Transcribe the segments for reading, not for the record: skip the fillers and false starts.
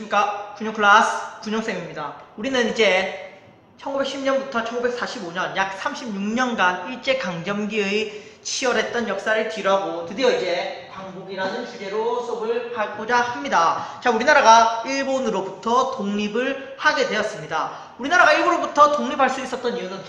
안녕하십니까. 군용 클래스 군용쌤입니다. 우리는 이제 1910년부터 1945년 약 36년간 일제강점기의 치열했던 역사를 뒤로하고 드디어 이제 광복이라는 주제로 수업을 하고자 합니다. 자, 우리나라가 일본으로부터 독립을 하게 되었습니다. 우리나라가 일본으로부터 독립할 수 있었던 이유는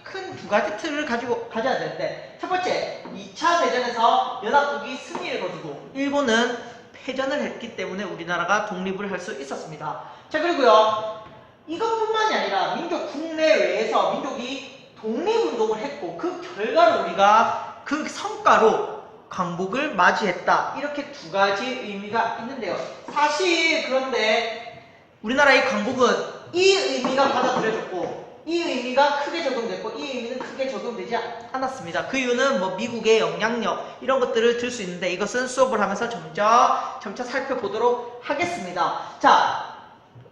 큰 두 가지 틀을 가져야 되는데, 첫 번째, 2차 대전에서 연합국이 승리를 거두고 일본은 패전을 했기 때문에 우리나라가 독립을 할 수 있었습니다. 자, 그리고요, 이것뿐만이 아니라 민족 국내외에서 민족이 독립운동을 했고 그 결과로 우리가 그 성과로 광복을 맞이했다. 이렇게 두 가지 의미가 있는데요. 사실 그런데 우리나라의 광복은 이 의미가 받아들여졌고 이 의미가 크게 적용됐고 이 의미는 크게 적용되지 않았습니다. 그 이유는 뭐 미국의 영향력 이런 것들을 들 수 있는데 이것은 수업을 하면서 점차 살펴보도록 하겠습니다. 자,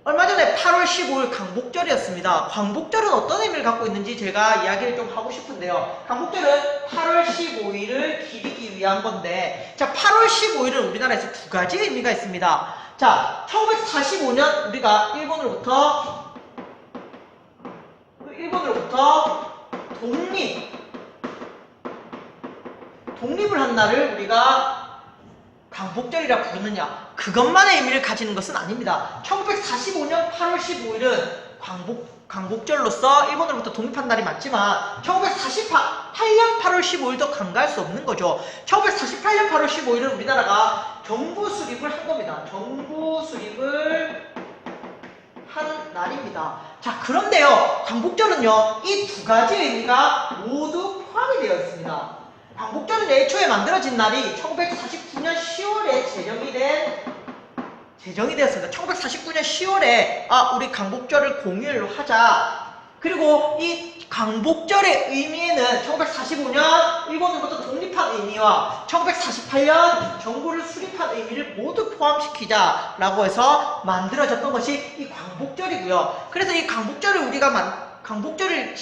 얼마 전에 8월 15일 광복절이었습니다. 광복절은 어떤 의미를 갖고 있는지 제가 이야기를 좀 하고 싶은데요. 광복절은 8월 15일을 기리기 위한 건데, 자, 8월 15일은 우리나라에서 두 가지 의미가 있습니다. 자, 1945년 우리가 일본으로부터 독립을 한 날을 우리가 광복절이라 부르느냐, 그것만의 의미를 가지는 것은 아닙니다. 1945년 8월 15일은 광복절로서 일본으로부터 독립한 날이 맞지만 1948년 8월 15일도 간과할 수 없는 거죠. 1948년 8월 15일은 우리나라가 정부 수립을 한 겁니다. 정부 수립을 한 날입니다. 자, 그런데요, 광복절은요, 이 두 가지 의미가 모두 포함이 되어 있습니다. 광복절은 애초에 만들어진 날이 1949년 10월에 제정이 되었습니다. 1949년 10월에 우리 광복절을 공휴일로 하자. 그리고 이 광복절의 의미에는 1945년 일본으로부터 독립한 의미와 1948년 정부를 수립한 의미를 모두 포함시키자 라고 해서 만들어졌던 것이 이 광복절이고요. 그래서 이 광복절을 광복절을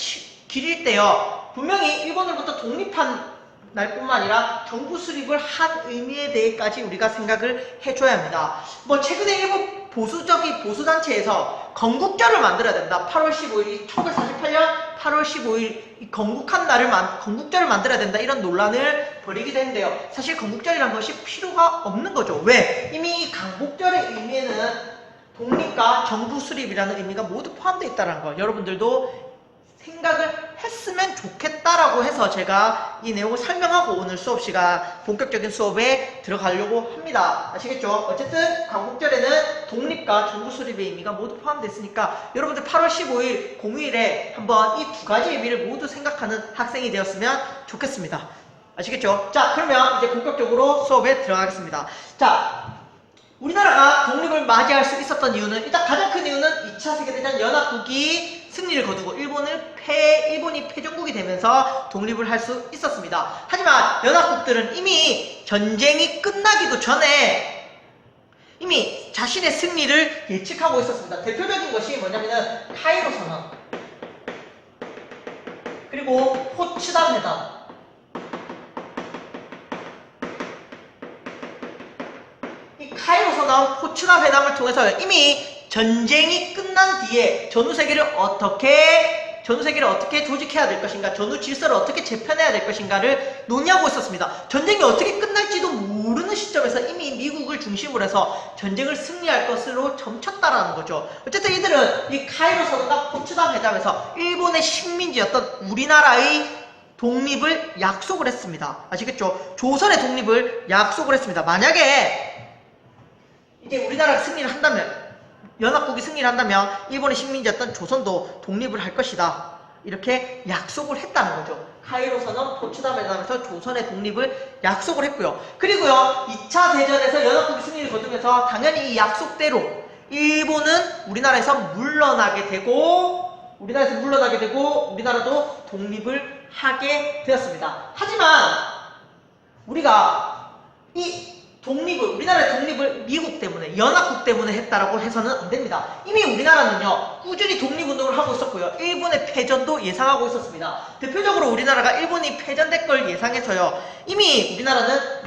기릴 때요, 분명히 일본으로부터 독립한 날뿐만 아니라 정부 수립을 한 의미에 대해까지 우리가 생각을 해줘야 합니다. 뭐 최근에 일부 보수단체에서 건국절을 만들어야 된다. 8월 15일이 1948년 8월 15일 건국절을 만들어야 된다. 이런 논란을 벌이기도 했는데요. 사실 건국절이란 것이 필요가 없는 거죠. 왜? 이미 이 광복절의 의미에는 독립과 정부 수립이라는 의미가 모두 포함되어 있다는 거, 여러분들도 생각을 했으면 좋겠다라고 해서 제가 이 내용을 설명하고 오늘 수업 시간 본격적인 수업에 들어가려고 합니다. 아시겠죠? 어쨌든 광복절에는 독립과 정부 수립의 의미가 모두 포함됐으니까 여러분들 8월 15일 공휴일에 한번 이 두 가지 의미를 모두 생각하는 학생이 되었으면 좋겠습니다. 아시겠죠? 자, 그러면 이제 본격적으로 수업에 들어가겠습니다. 자, 우리나라가 독립을 맞이할 수 있었던 이유는, 일단 가장 큰 이유는 2차 세계대전 연합국이 승리를 거두고 일본이 패전국이 되면서 독립을 할 수 있었습니다. 하지만 연합국들은 이미 전쟁이 끝나기도 전에 이미 자신의 승리를 예측하고 있었습니다. 대표적인 것이 뭐냐면은 카이로 선언, 그리고 포츠담 회담, 이 카이로 선언, 포츠담 회담을 통해서 이미 전쟁이 끝난 뒤에 전후 세계를 어떻게 조직해야 될 것인가, 전후 질서를 어떻게 재편해야 될 것인가를 논의하고 있었습니다. 전쟁이 어떻게 끝날지도 모르는 시점에서 이미 미국을 중심으로 해서 전쟁을 승리할 것으로 점쳤다라는 거죠. 어쨌든 이들은 이 카이로 선언과 포츠담 회담에서 일본의 식민지였던 우리나라의 독립을 약속을 했습니다. 아시겠죠? 조선의 독립을 약속을 했습니다. 만약에 이제 우리나라가 승리를 한다면, 연합국이 승리를 한다면 일본의 식민지였던 조선도 독립을 할 것이다. 이렇게 약속을 했다는 거죠. 카이로 선언, 포츠담을 하면서 조선의 독립을 약속을 했고요. 그리고요, 2차 대전에서 연합국이 승리를 거두면서 당연히 이 약속대로 일본은 우리나라에서 물러나게 되고, 우리나라도 독립을 하게 되었습니다. 하지만 우리가 이 독립을, 우리나라의 독립을 미국 때문에, 연합국 때문에 했다라고 해서는 안 됩니다. 이미 우리나라는요, 꾸준히 독립운동을 하고 있었고요. 일본의 패전도 예상하고 있었습니다. 대표적으로 우리나라가 일본이 패전될 걸 예상해서요, 이미 우리나라는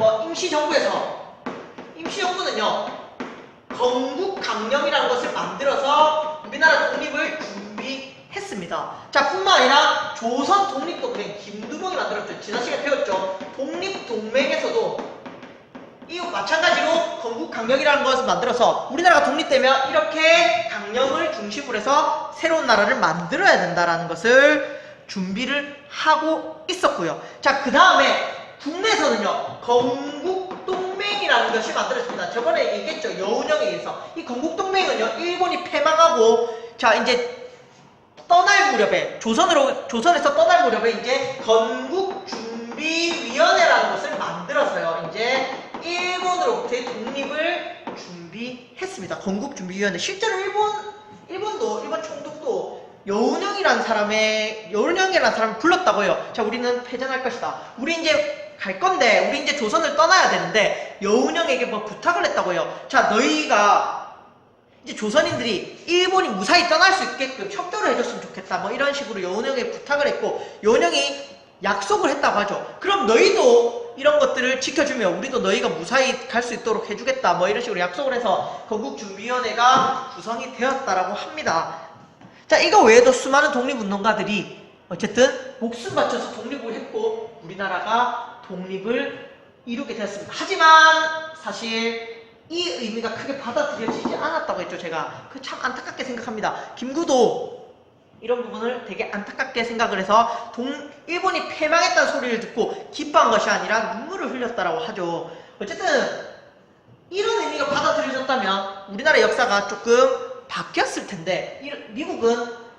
임시정부는요, 건국강령이라는 것을 만들어서 우리나라 독립을 준비했습니다. 자, 뿐만 아니라 조선 독립동맹, 김두봉이 만들었죠. 지난 시간에 배웠죠. 독립동맹에서도 이 마찬가지로 건국강령이라는 것을 만들어서 우리나라가 독립되면 이렇게 강령을 중심으로 해서 새로운 나라를 만들어야 된다는 것을 준비를 하고 있었고요. 자, 그 다음에 국내에서는요, 건국동맹이라는 것이 만들어졌습니다. 저번에 얘기했죠. 여운형에 의해서. 이 건국동맹은요, 일본이 패망하고, 자, 이제 떠날 무렵에, 조선에서 떠날 무렵에 이제 건국준비위원회라는 것을 만들어서요, 이제 일본으로부터의 독립을 준비했습니다. 건국준비위원회. 실제로 일본 총독도 여운형이라는 사람을 불렀다고 해요. 자, 우리는 패전할 것이다. 우리 이제 갈 건데, 우리 이제 조선을 떠나야 되는데, 여운형에게 뭐 부탁을 했다고 해요. 자, 너희가 이제 조선인들이 일본이 무사히 떠날 수 있게끔 협조를 해줬으면 좋겠다. 뭐 이런 식으로 여운형에게 부탁을 했고, 여운형이 약속을 했다고 하죠. 그럼 너희도 이런 것들을 지켜주면 우리도 너희가 무사히 갈 수 있도록 해주겠다. 뭐 이런 식으로 약속을 해서 건국준비위원회가 구성이 되었다라고 합니다. 자, 이거 외에도 수많은 독립운동가들이 어쨌든 목숨 바쳐서 독립을 했고 우리나라가 독립을 이루게 되었습니다. 하지만 사실 이 의미가 크게 받아들여지지 않았다고 했죠. 제가 그 참 안타깝게 생각합니다. 김구도 이런 부분을 되게 안타깝게 생각을 해서 일본이 패망했다는 소리를 듣고 기뻐한 것이 아니라 눈물을 흘렸다라고 하죠. 어쨌든 이런 의미가 받아들여졌다면 우리나라의 역사가 조금 바뀌었을 텐데,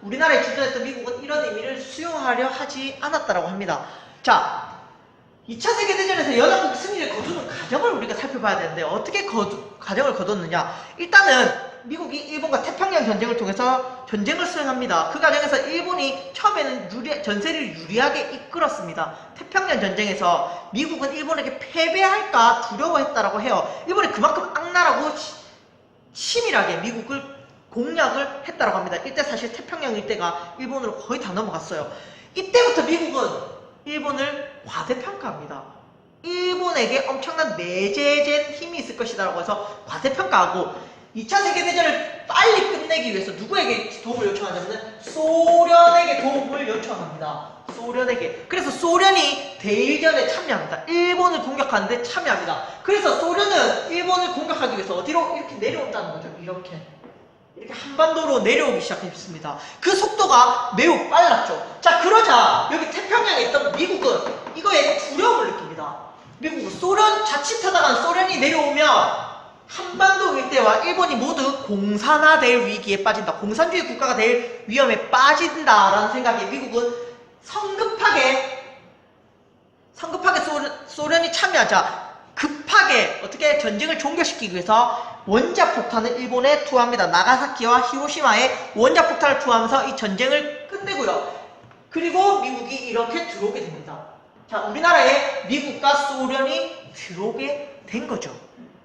우리나라에 주둔했던 미국은 이런 의미를 수용하려 하지 않았다라고 합니다. 자, 2차 세계대전에서 연합국 승리를 거두는 과정을 우리가 살펴봐야 되는데, 어떻게 과정을 거뒀느냐. 일단은 미국이 일본과 태평양 전쟁을 통해서 전쟁을 수행합니다. 그 과정에서 일본이 처음에는 전세를 유리하게 이끌었습니다. 태평양 전쟁에서 미국은 일본에게 패배할까 두려워했다라고 해요. 일본이 그만큼 악랄하고 치밀하게 미국을 공략을 했다라고 합니다. 이때 사실 태평양 일대가 일본으로 거의 다 넘어갔어요. 이때부터 미국은 일본을 과대평가합니다. 일본에게 엄청난 내재된 힘이 있을 것이다라고 해서 과대평가하고, 2차 세계대전을 빨리 끝내기 위해서 누구에게 도움을 요청하냐면 소련에게 도움을 요청합니다. 소련에게. 그래서 소련이 대일전에 참여합니다. 일본을 공격하는데 참여합니다. 그래서 소련은 일본을 공격하기 위해서 어디로? 이렇게 내려온다는 거죠. 이렇게 한반도로 내려오기 시작했습니다. 그 속도가 매우 빨랐죠. 자, 그러자 여기 태평양에 있던 미국은 이거에 두려움을 느낍니다. 미국은 자칫하다가 소련이 내려오면 한반도 일대와 일본이 모두 공산화될 위기에 빠진다. 공산주의 국가가 될 위험에 빠진다라는 생각에 미국은 성급하게 소련이 참여하자 급하게 어떻게 전쟁을 종결시키기 위해서 원자폭탄을 일본에 투하합니다. 나가사키와 히로시마에 원자폭탄을 투하하면서 이 전쟁을 끝내고요. 그리고 미국이 이렇게 들어오게 됩니다. 자, 우리나라에 미국과 소련이 들어오게 된 거죠.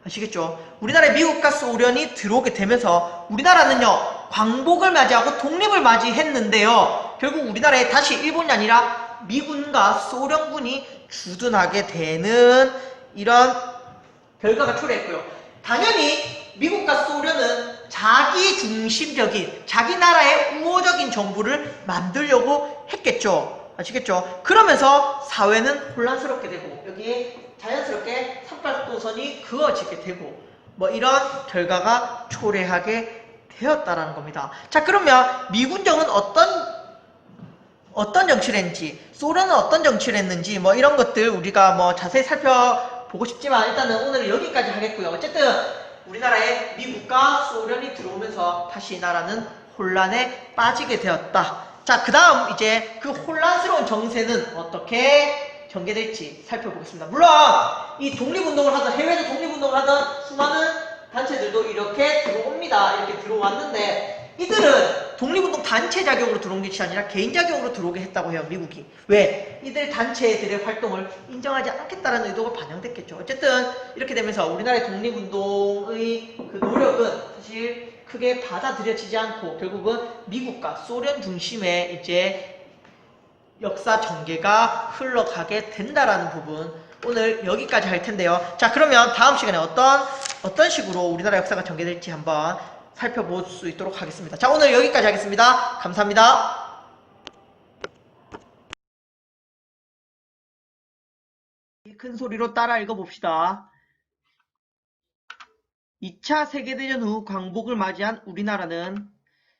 아시겠죠? 우리나라에 미국과 소련이 들어오게 되면서 우리나라는요, 광복을 맞이하고 독립을 맞이했는데요, 결국 우리나라에 다시 일본이 아니라 미군과 소련군이 주둔하게 되는 이런 결과가 초래했고요. 당연히 미국과 소련은 자기 중심적인, 자기 나라의 우호적인 정부를 만들려고 했겠죠. 아시겠죠? 그러면서 사회는 혼란스럽게 되고 여기에 자연스럽게 38도선이 그어지게 되고 뭐 이런 결과가 초래하게 되었다라는 겁니다. 자, 그러면 미군정은 어떤 정치를 했는지, 소련은 어떤 정치를 했는지, 뭐 이런 것들 우리가 뭐 자세히 살펴보고 싶지만 일단은 오늘은 여기까지 하겠고요. 어쨌든 우리나라에 미국과 소련이 들어오면서 다시 나라는 혼란에 빠지게 되었다. 자, 그 다음 이제 그 혼란스러운 정세는 어떻게 전개될지 살펴보겠습니다. 물론 이 독립운동을 하던, 해외에서 독립운동을 하던 수많은 단체들도 이렇게 들어옵니다. 이렇게 들어왔는데 이들은 독립운동 단체 자격으로 들어온 것이 아니라 개인 자격으로 들어오게 했다고 해요, 미국이. 왜? 이들 단체들의 활동을 인정하지 않겠다는 의도가 반영됐겠죠. 어쨌든 이렇게 되면서 우리나라의 독립운동의 그 노력은 사실 크게 받아들여지지 않고 결국은 미국과 소련 중심의 이제 역사 전개가 흘러가게 된다라는 부분, 오늘 여기까지 할 텐데요. 자, 그러면 다음 시간에 어떤 식으로 우리나라 역사가 전개될지 한번 살펴볼 수 있도록 하겠습니다. 자, 오늘 여기까지 하겠습니다. 감사합니다. 큰 소리로 따라 읽어봅시다. 2차 세계대전 후 광복을 맞이한 우리나라는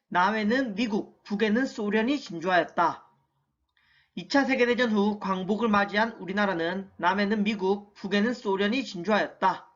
남해는 미국, 북에는 소련이 진주하였다. 2차 세계대전 후 광복을 맞이한 우리나라는 남해는 미국, 북에는 소련이 진주하였다.